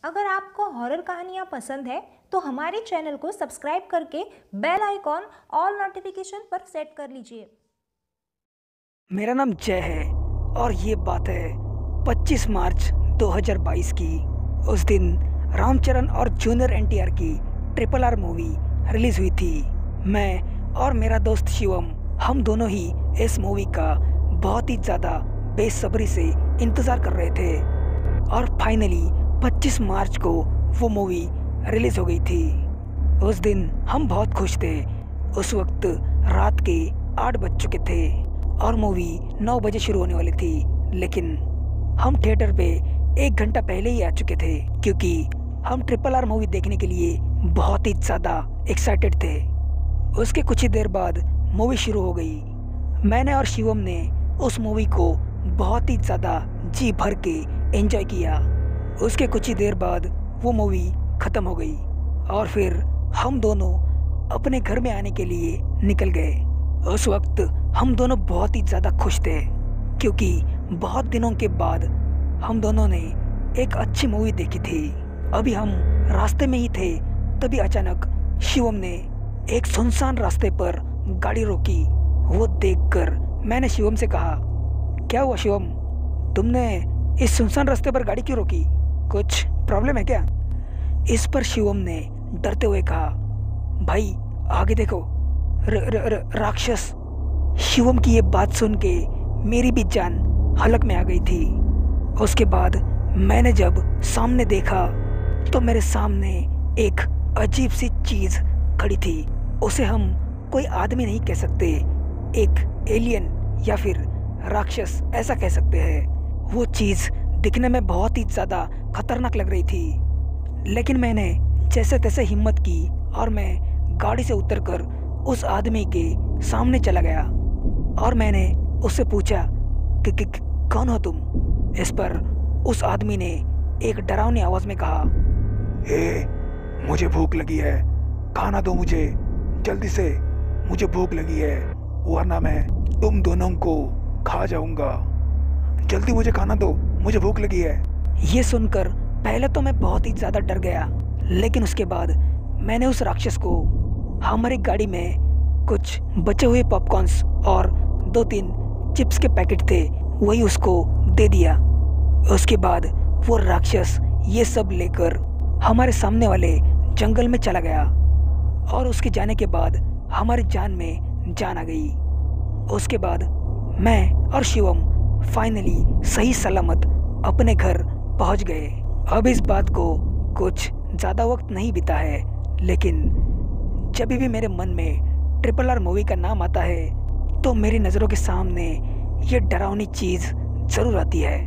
अगर आपको हॉरर कहानियाँ पसंद है तो हमारे चैनल को सब्सक्राइब करके बेल आइकॉन ऑल नोटिफिकेशन पर सेट कर लीजिए। मेरा नाम जय है और ये बात है 25 मार्च 2022 की। उस दिन रामचरण और जूनियर एनटीआर की RRR मूवी रिलीज हुई थी। मैं और मेरा दोस्त शिवम, हम दोनों ही इस मूवी का बहुत ही ज़्यादा बेसब्री से इंतज़ार कर रहे थे और फाइनली 25 मार्च को वो मूवी रिलीज हो गई थी। उस दिन हम बहुत खुश थे। उस वक्त रात के 8 बज चुके थे और मूवी 9 बजे शुरू होने वाली थी, लेकिन हम थिएटर पे 1 घंटा पहले ही आ चुके थे क्योंकि हम RRR मूवी देखने के लिए बहुत ही ज़्यादा एक्साइटेड थे। उसके कुछ ही देर बाद मूवी शुरू हो गई। मैंने और शिवम ने उस मूवी को बहुत ही ज़्यादा जी भर के एंजॉय किया। उसके कुछ ही देर बाद वो मूवी ख़त्म हो गई और फिर हम दोनों अपने घर में आने के लिए निकल गए। उस वक्त हम दोनों बहुत ही ज़्यादा खुश थे क्योंकि बहुत दिनों के बाद हम दोनों ने एक अच्छी मूवी देखी थी। अभी हम रास्ते में ही थे, तभी अचानक शिवम ने एक सुनसान रास्ते पर गाड़ी रोकी। वो देखकर मैंने शिवम से कहा, क्या हुआ शिवम, तुमने इस सुनसान रास्ते पर गाड़ी क्यों रोकी? कुछ प्रॉब्लम है क्या? इस पर शिवम ने डरते हुए कहा, भाई आगे देखो, राक्षस। शिवम की ये बात सुन के मेरी भी जान हलक में आ गई थी। उसके बाद मैंने जब सामने देखा तो मेरे सामने एक अजीब सी चीज खड़ी थी। उसे हम कोई आदमी नहीं कह सकते, एक एलियन या फिर राक्षस ऐसा कह सकते हैं। वो चीज दिखने में बहुत ही ज़्यादा खतरनाक लग रही थी, लेकिन मैंने जैसे तैसे हिम्मत की और मैं गाड़ी से उतरकर उस आदमी के सामने चला गया और मैंने उससे पूछा कि कौन हो तुम? इस पर उस आदमी ने एक डरावनी आवाज़ में कहा, मुझे भूख लगी है, खाना दो मुझे जल्दी से, मुझे भूख लगी है वरना मैं तुम दोनों को खा जाऊंगा। जल्दी मुझे खाना दो, मुझे भूख लगी है। ये सुनकर पहले तो मैं बहुत ही ज़्यादा डर गया, लेकिन उसके बाद मैंने उस राक्षस को, हमारी गाड़ी में कुछ बचे हुए पॉपकॉर्न्स और 2-3 चिप्स के पैकेट थे, वही उसको दे दिया। उसके बाद वो राक्षस ये सब लेकर हमारे सामने वाले जंगल में चला गया और उसके जाने के बाद हमारी जान में जान आ गई। उसके बाद मैं और शिवम फाइनली सही सलामत अपने घर पहुंच गए। अब इस बात को कुछ ज़्यादा वक्त नहीं बीता है, लेकिन जब भी मेरे मन में RRR मूवी का नाम आता है तो मेरी नज़रों के सामने ये डरावनी चीज़ ज़रूर आती है।